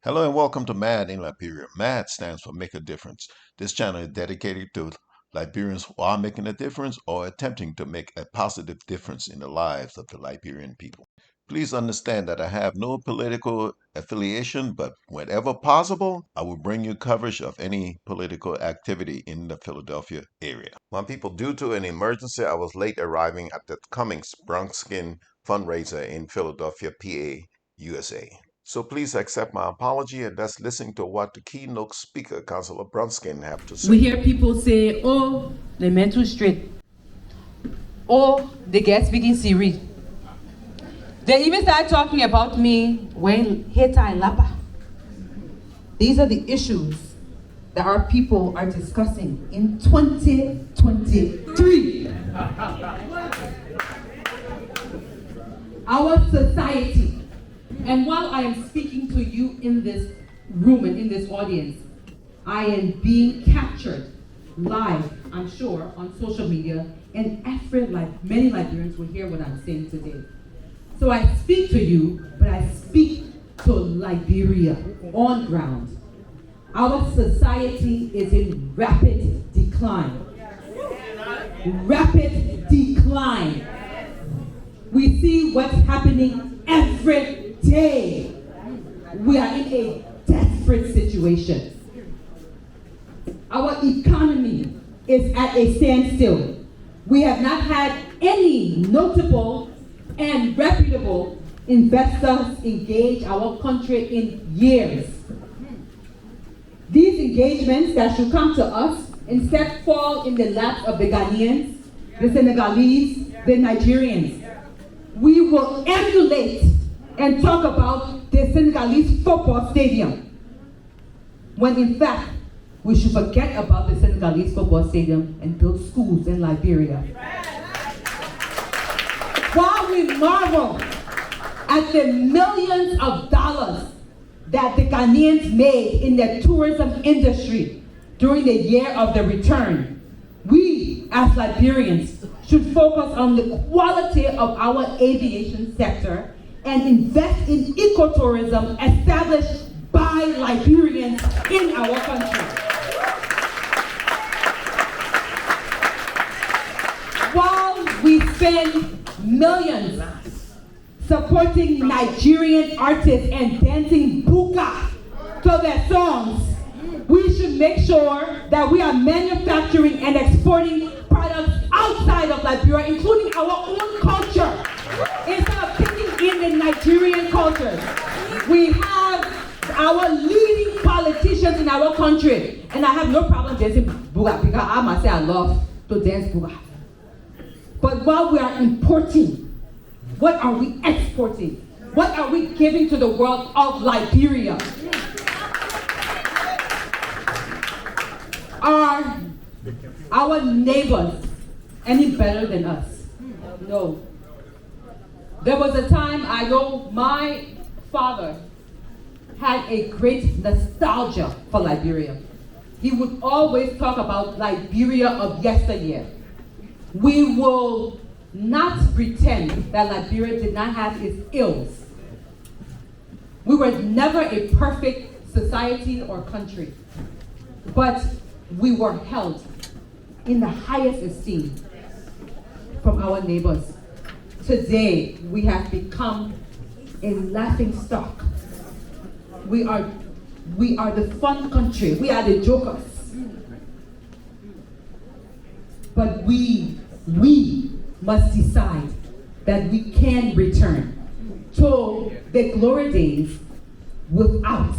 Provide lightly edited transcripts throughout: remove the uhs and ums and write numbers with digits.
Hello and welcome to MAD in Liberia. MAD stands for Make a Difference. This channel is dedicated to Liberians who are making a difference or attempting to make a positive difference in the lives of the Liberian people. Please understand that I have no political affiliation, but whenever possible, I will bring you coverage of any political activity in the Philadelphia area. My people, due to an emergency, I was late arriving at the Cummings Brumskine fundraiser in Philadelphia, PA, USA. So please accept my apology and let's listen to what the keynote speaker, Councilor Brumskine, have to say. We hear people say, oh, they meant too straight. Oh, they get speaking Siri. They even start talking about me when Heta and Lapa. These are the issues that our people are discussing in 2023. Our society. And while I am speaking to you in this room and in this audience, I am being captured live, I'm sure, on social media, and many Liberians will hear what I'm saying today. So I speak to you, but I speak to Liberia on ground. Our society is in rapid decline. Rapid decline. We see what's happening every day. We are in a desperate situation. Our economy is at a standstill. We have not had any notable and reputable investors engage our country in years. These engagements that should come to us instead fall in the laps of the Ghanaians, the Senegalese, the Nigerians. We will emulate and talk about the Senegalese football stadium, when in fact we should forget about the Senegalese football stadium and build schools in Liberia. While we marvel at the millions of dollars that the Ghanaians made in the tourism industry during the year of the return, we as Liberians should focus on the quality of our aviation sector and invest in ecotourism established by Liberians in our country. While we spend millions supporting Nigerian artists and dancing buka to their songs, we should make sure that we are manufacturing and exporting products outside of Liberia, including our own culture, instead of picking in the Nigerian culture. We have our leading politicians in our country, and I have no problem dancing buga because I must say I love to dance buga. But while we are importing, what are we exporting? What are we giving to the world of Liberia? Are our neighbors any better than us? No. There was a time I know my father had a great nostalgia for Liberia. He would always talk about Liberia of yesteryear. We will not pretend that Liberia did not have its ills. We were never a perfect society or country, but we were held in the highest esteem from our neighbors. Today, we have become a laughing stock. We are the fun country. We are the jokers. But we must decide that we can return to the glory days without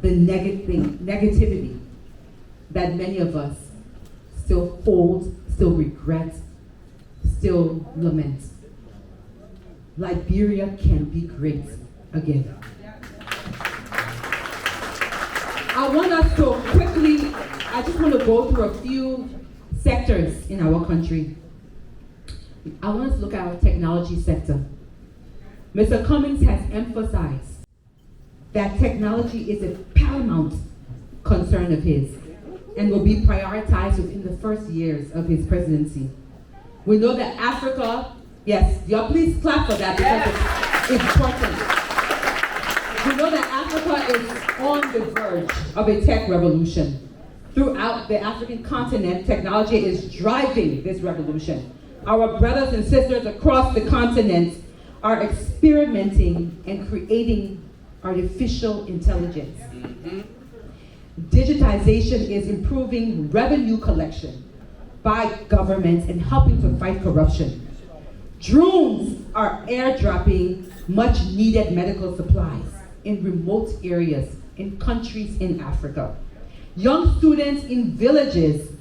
the negativity that many of us still hold, still regret, still lament. Liberia can be great again. I want us to quickly, I just want to go through a few sectors in our country. I want us to look at our technology sector. Mr. Cummings has emphasized that technology is a paramount concern of his and will be prioritized within the first years of his presidency. We know that Africa, yes, y'all please clap for that because it's important. Africa is on the verge of a tech revolution. Throughout the African continent, technology is driving this revolution. Our brothers and sisters across the continent are experimenting and creating artificial intelligence. Digitization is improving revenue collection by governments and helping to fight corruption. Drones are airdropping much needed medical supplies in remote areas in countries in Africa. Young students in villages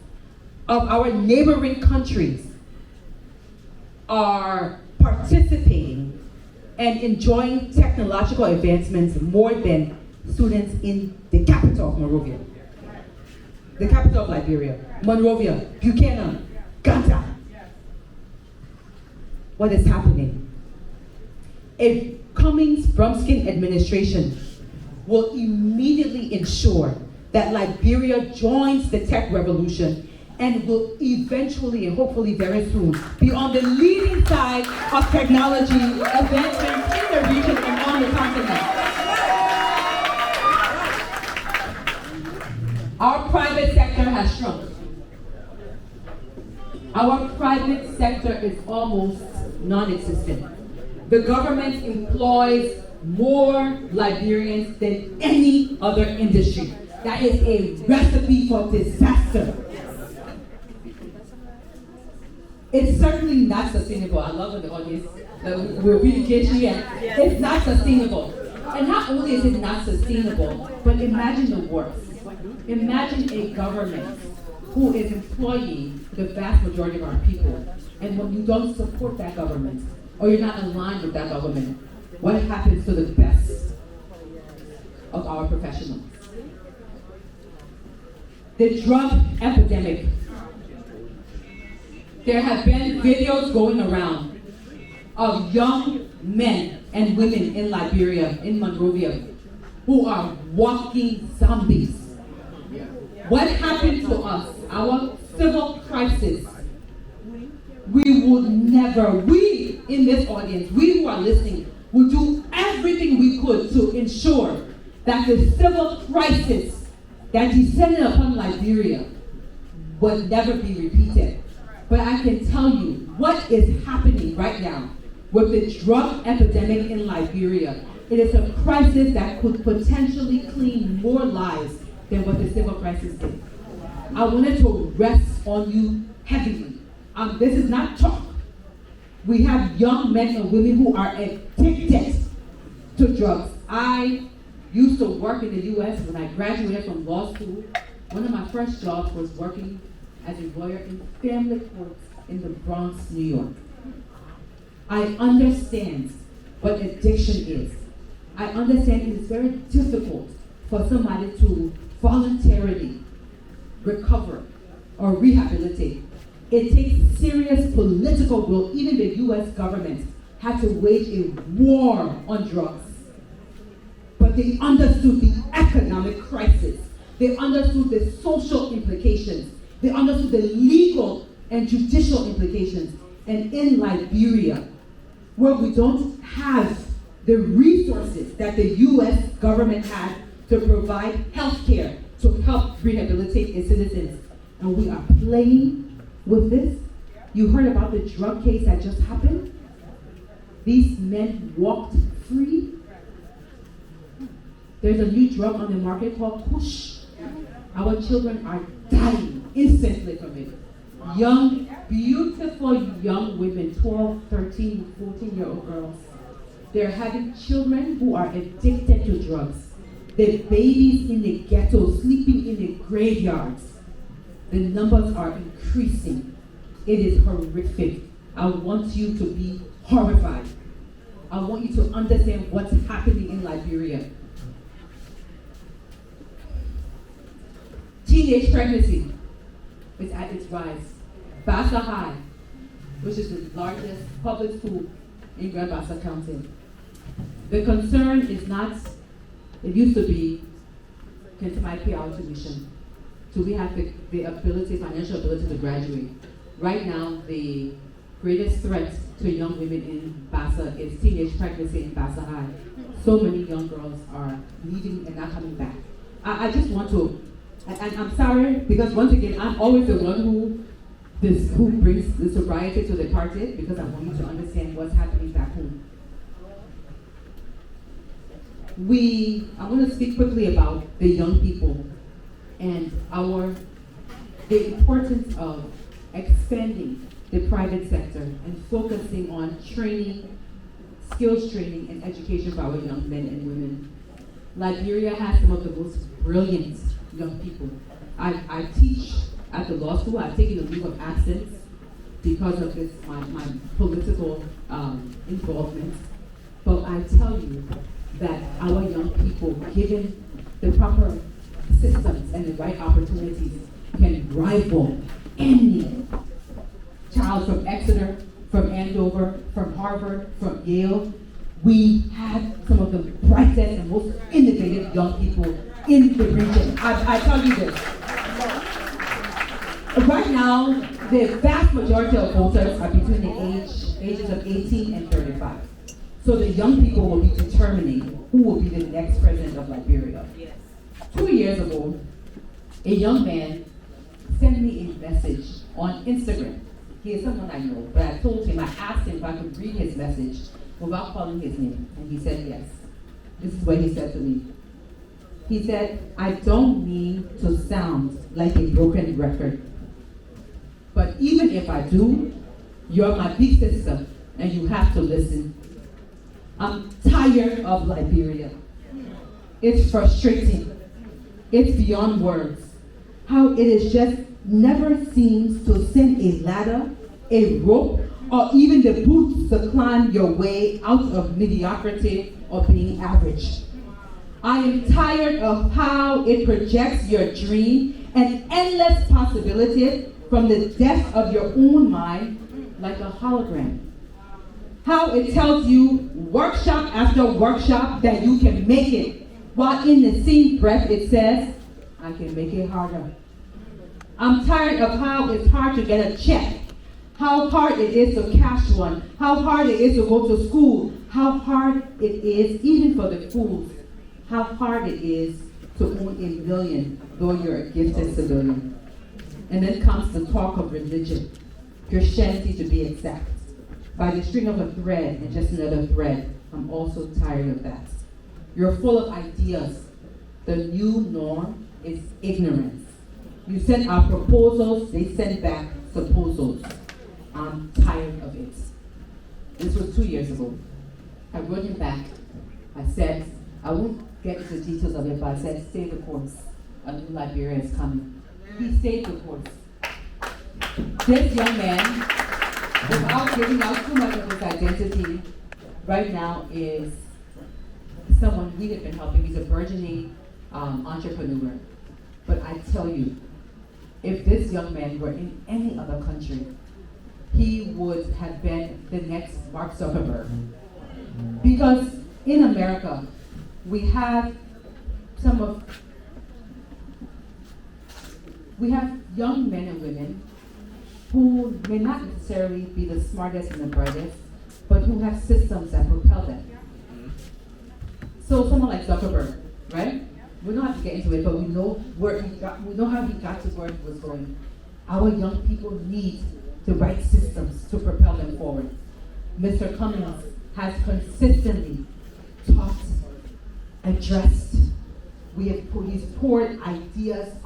of our neighboring countries are participating and enjoying technological advancements more than students in the capital of Monrovia, the capital of Liberia, Monrovia, Buchanan, Ganta. What is happening? A Cummings Brumskine administration will immediately ensure that Liberia joins the tech revolution and will eventually and hopefully very soon be on the leading side of technology advancements in the region and on the continent. Our private sector has shrunk. Our private sector is almost non-existent. The government employs more Liberians than any other industry. That is a recipe for disaster. It's certainly not sustainable. I love when the audience will be engaged here. It's not sustainable. And not only is it not sustainable, but imagine the worst. Imagine a government who is employing the vast majority of our people, and when you don't support that government, or you're not aligned with that government, what happens to the best of our professionals? The drug epidemic. There have been videos going around of young men and women in Liberia, in Monrovia, who are walking zombies. What happened to us, our civil crisis? We would never, we in this audience, we who are listening, would do everything we could to ensure that the civil crisis that descended upon Liberia would never be repeated. But I can tell you what is happening right now with the drug epidemic in Liberia. It is a crisis that could potentially claim more lives than what the civil crisis did. I wanted to rest on you heavily. This is not talk. We have young men and women who are addicted to drugs. I used to work in the US when I graduated from law school. One of my first jobs was working as a lawyer in family courts in the Bronx, New York. I understand what addiction is. I understand it is very difficult for somebody to voluntarily recover or rehabilitate. It takes serious political will. Even the US government had to wage a war on drugs. But they understood the economic crisis. They understood the social implications. They understood the legal and judicial implications. And in Liberia, where we don't have the resources that the US government had to provide health care to help rehabilitate its citizens, and we are playing with this. You heard about the drug case that just happened? These men walked free. There's a new drug on the market called Kush. Our children are dying instantly from it. Young, beautiful young women, 12, 13, 14-year-old girls. They're having children who are addicted to drugs. The babies in the ghetto, sleeping in the graveyards. The numbers are increasing. It is horrific. I want you to be horrified. I want you to understand what's happening in Liberia. Teenage pregnancy is at its rise. Bassa High, which is the largest public school in Grand Bassa County. The concern is not, it used to be, can somebody pay our tuition? Do we have the ability, financial ability to graduate? Right now, the greatest threat to young women in Bassa is teenage pregnancy in Bassa High. so many young girls are leaving and not coming back. I just want to, and I'm sorry, because once again, I'm always the one who brings the sobriety to the party, because I want you to understand what's happening back home. I'm going to speak quickly about the young people and the importance of expanding the private sector and focusing on training, skills training and education for our young men and women. Liberia has some of the most brilliant young people. I teach at the law school. I've taken a leave of absence because of this, my political involvement. But I tell you that our young people, given the proper systems and the right opportunities, can rival any child from Exeter, from Andover, from Harvard, from Yale. We have some of the brightest and most innovative young people in the region. I tell you this. Right now, the vast majority of voters are between the ages of 18 and 35. So the young people will be determining who will be the next president of Liberia. Yes. 2 years ago, a young man sent me a message on Instagram. He is someone I know, but I told him, I asked him if I could read his message without calling his name, and he said yes. This is what he said to me. He said, I don't mean to sound like a broken record, but even if I do, you're my big sister, and you have to listen. I'm tired of Liberia. It's frustrating. It's beyond words. How it is just never seems to send a ladder, a rope, or even the boots to climb your way out of mediocrity or being average. I am tired of how it projects your dream and endless possibilities from the depths of your own mind like a hologram. How it tells you workshop after workshop that you can make it, while in the same breath it says, I can make it harder. I'm tired of how it's hard to get a check, how hard it is to cash one, how hard it is to go to school, how hard it is, even for the fools, how hard it is to own $1 million, though you're a gifted civilian. And then comes the talk of religion, Christianity to be exact. By the string of a thread and just another thread, I'm also tired of that. You're full of ideas. The new norm is ignorance. You send out proposals, they send back supposals. I'm tired of it. This was 2 years ago. I wrote him back. I said, I won't get into the details of it, but I said, stay the course. A new Liberia is coming. He stayed the course. This young man, without giving out too much of his identity, right now is someone we have been helping. He's a burgeoning entrepreneur. But I tell you, if this young man were in any other country, he would have been the next Mark Zuckerberg. Because in America, we have young men and women who may not necessarily be the smartest and the brightest, but who have systems that propel them. So someone like Zuckerberg, right? We don't have to get into it, but we know how he got to where he was going. Our young people need the right systems to propel them forward. Mr. Cummings has consistently taught, addressed. He's poured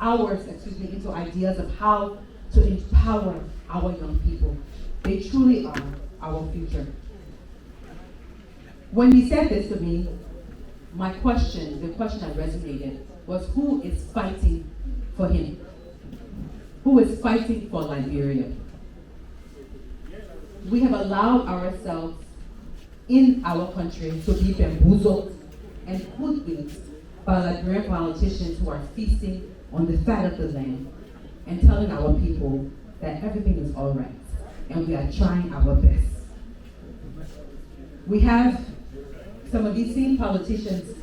hours into ideas of how to empower our young people. They truly are our future. When he said this to me, the question that resonated was, who is fighting for him? Who is fighting for Liberia? We have allowed ourselves in our country to be bamboozled and hoodwinked by Liberian politicians who are feasting on the fat of the land and telling our people that everything is all right and we are trying our best. We have some of these same politicians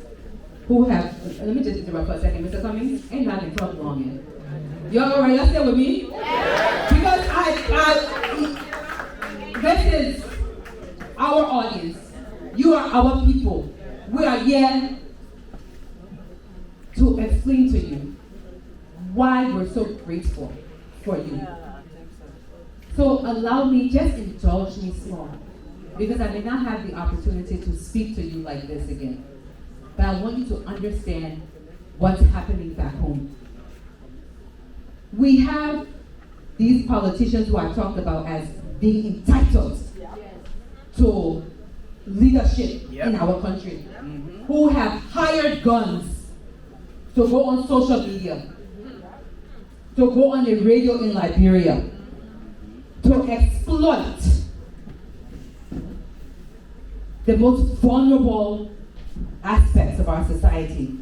who have, let me just interrupt for a second, Mr. Cummings, ain't not been talking long yet. Y'all all right, y'all stay with me? Because this is our audience. You are our people. We are here to explain to you why we're so grateful for you. So allow me, just indulge me small, because I may not have the opportunity to speak to you like this again. But I want you to understand what's happening back home. We have these politicians who are talked about as being entitled to leadership in our country, who have hired guns to go on social media, to go on the radio in Liberia, to exploit the most vulnerable aspects of our society,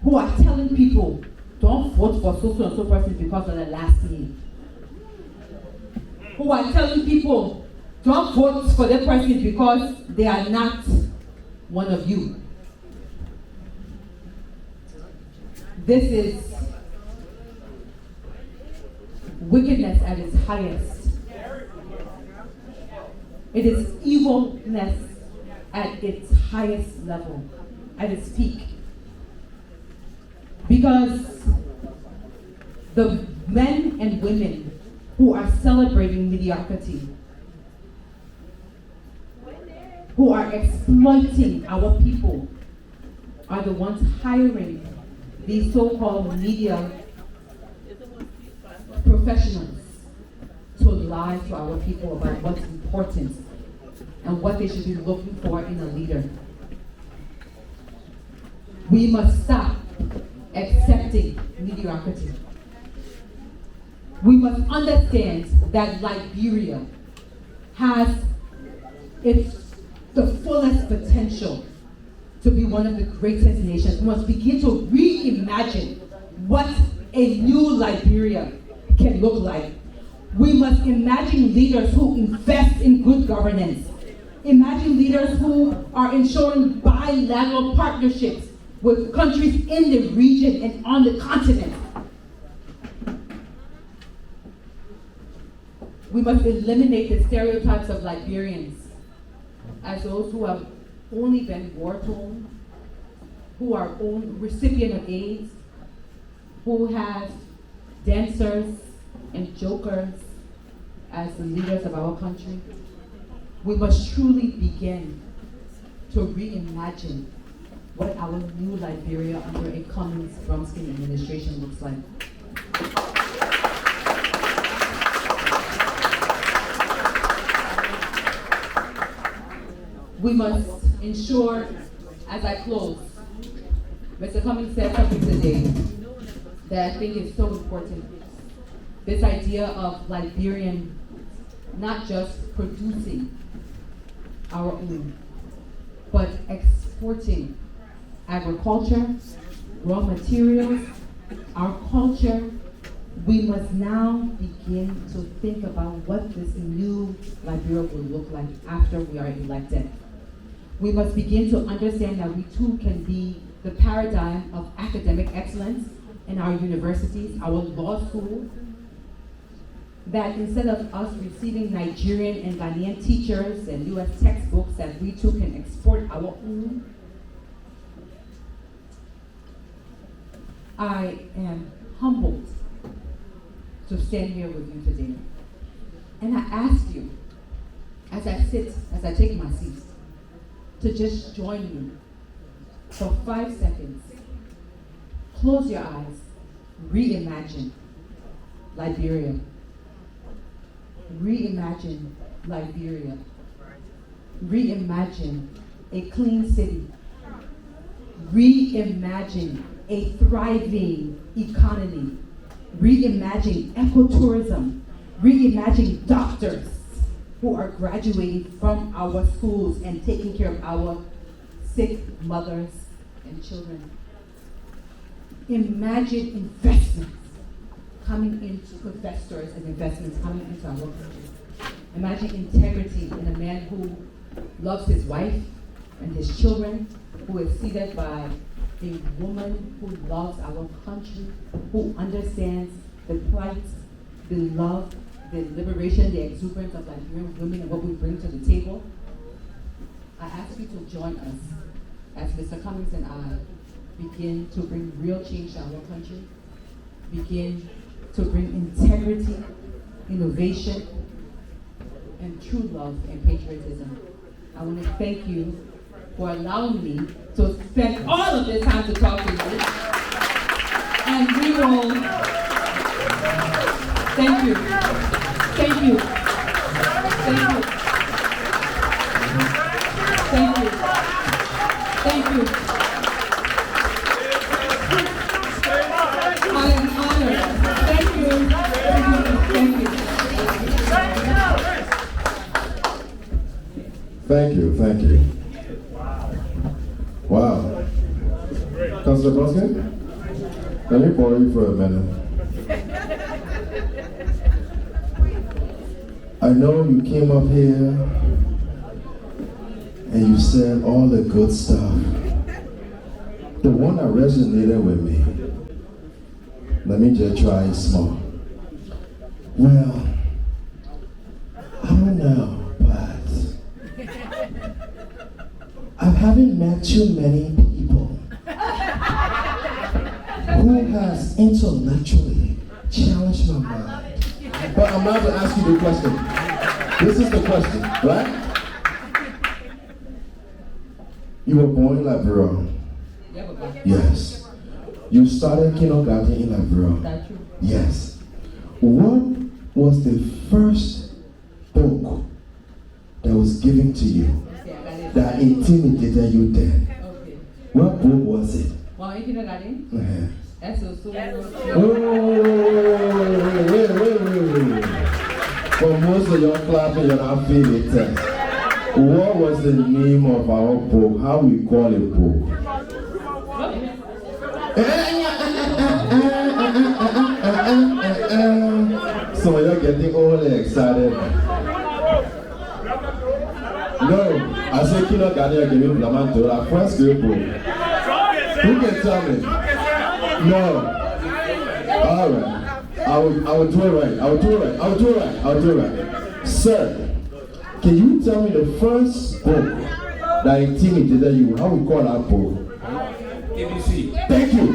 who are telling people, don't vote for so and so person because of the last name. Who are telling people, don't vote for that person because they are not one of you. This is wickedness at its highest. It is evilness at its highest level, at its peak. Because the men and women who are celebrating mediocrity, who are exploiting our people, are the ones hiring these so-called media professionals to lie to our people about what's important and what they should be looking for in a leader. We must stop accepting mediocrity. We must understand that Liberia has the fullest potential to be one of the greatest nations. We must begin to reimagine what a new Liberia can look like. We must imagine leaders who invest in good governance. Imagine leaders who are ensuring bilateral partnerships with countries in the region and on the continent. We must eliminate the stereotypes of Liberians as those who have only been war-torn, who are recipient of AIDS, who have dancers and jokers as the leaders of our country. We must truly begin to reimagine what our new Liberia under a Cummings Brumskine administration looks like. We must ensure, as I close, Mr. Cummings said something today that I think is so important. This idea of Liberian not just producing our own, but exporting agriculture, raw materials, our culture. We must now begin to think about what this new Liberia will look like after we are elected. We must begin to understand that we too can be the paradigm of academic excellence in our universities, our law school, that instead of us receiving Nigerian and Ghanaian teachers and US textbooks, that we too can export our own. I am humbled to stand here with you today. And I ask you, as I take my seat, to just join me for 5 seconds. Close your eyes. Reimagine Liberia. Reimagine Liberia. Reimagine a clean city. Reimagine a thriving economy. Reimagine ecotourism. Reimagine doctors who are graduating from our schools and taking care of our sick mothers and children. Imagine investments coming into investors and investments coming into our country. Imagine integrity in a man who loves his wife and his children, who is seated by a woman who loves our country, who understands the plight, the love, the liberation, the exuberance of Liberian women and what we bring to the table. I ask you to join us as Mr. Cummings and I begin to bring real change to our country, begin to bring integrity, innovation, and true love and patriotism. I want to thank you for allowing me to spend all of this time to talk to you. And we will, thank you, thank you, thank you, thank you, thank you. I am honored. Thank you, thank you, thank you. Thank you. Wow. Councilor Brumskine, let me borrow you for a minute. I know you came up here and you said all the good stuff. The one that resonated with me, let me just try it small. Well, I don't know, but I haven't met too many people who has intellectually challenged my mind. But I'm about to ask you the question. This is the question, right? You were born in Liberia. Yes. You started kindergarten in Liberia. That's true. Yes. What was the first book that was given to you that intimidated you then? Okay. What book was it? Well, in kindergarten, Uh-huh. that's so. Wait. For most of your clapping, you're not feeling it. What was the name of our book? How we call it book? So you're getting all excited. No, I said kindergarten, you're giving Blamanto, our first grade book. Who can tell me? No. All right. I will do it right. Sir, can you tell me the first book that intimidated you? How we call that book? ABC. Thank you.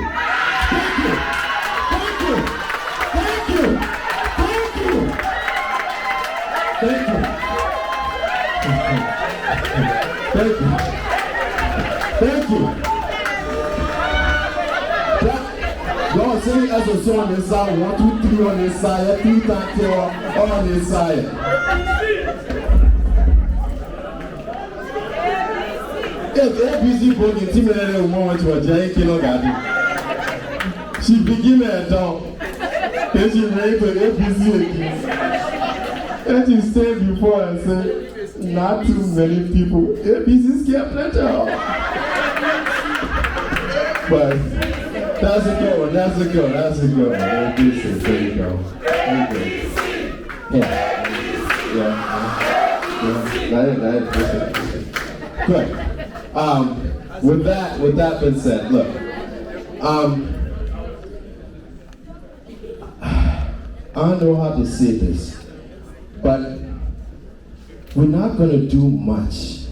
God sing as a song on this side, 1, 2, 3 on this side, 3 times on this side. If ABC book intimidated a woman to a giant kindergarten, she became a dog. Then she ran to ABC again. And she stayed before and said, not too many people. ABC scared plenty of. But that's a good one. ABC, there you go. Okay. Yeah. Listen. Good. With that being said, look. I don't know how to say this, but we're not going to do much.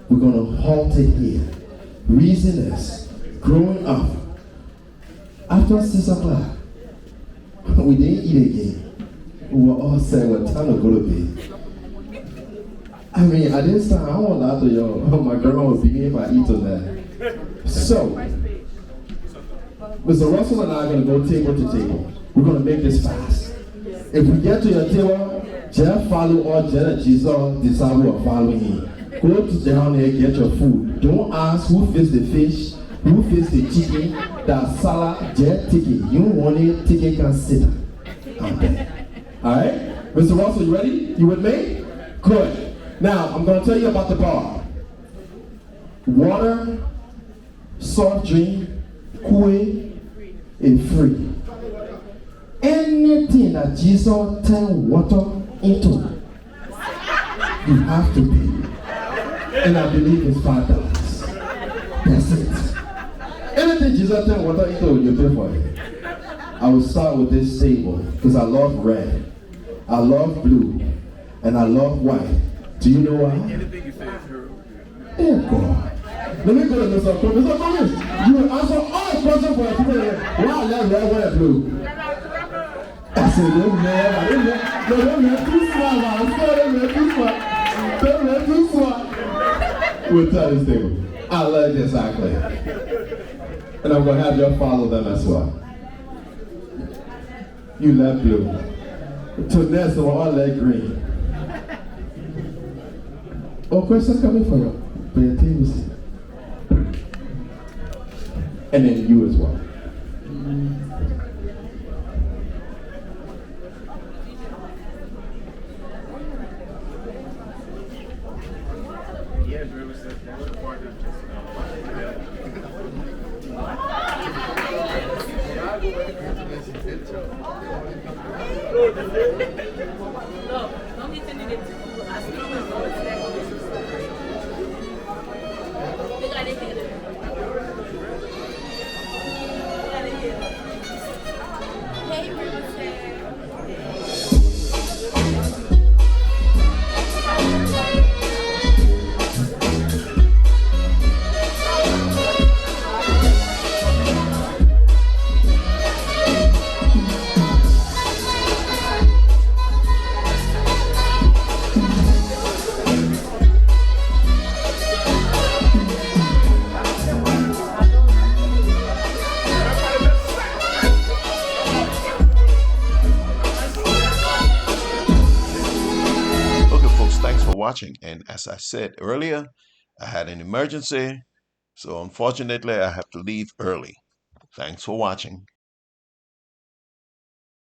We're going to halt it here. Reason is, growing up, after 6 o'clock, we didn't eat again. We were all saying, well, time to go to bed. I mean, at this time, I won't lie to y'all. My grandma was beginning if I eat on that. So, Mr. Russell and I are going to go table to table. We're going to make this fast. If we get to your table, just follow or just Jesus decide who are following him. Go to down there, get your food. Don't ask who fixed the fish, who fixed the chicken, that salad, just take it. You want it, take it, can sit down there. Alright? Mr. Russell, you ready? You with me? Good. Now, I'm going to tell you about the bar. Water, soft drink, Kool-Aid, and free. Anything that Jesus turned water into, you have to pay. And I believe it's $5. That's it. Anything Jesus turned water into, you pay for it. I will start with this table because I love red, I love blue, and I love white. Do you know why? Anything you say is true. Yeah, God. Let me go to Mr. Cummins. Mr. Cummins, you will answer all the questions for people here. Why let red, white, and blue? I said, don't man, too smart, man. I'm sorry, don't man, too smart. Don't man, too smart. We'll tell this table. I love this exactly. And I'm going to have you follow them as well. You left blue. To next, we're all let green. Oh, questions coming for you. For your teams. And then you as well. Watching, and as I said earlier, I had an emergency, so unfortunately I have to leave early. Thanks for watching.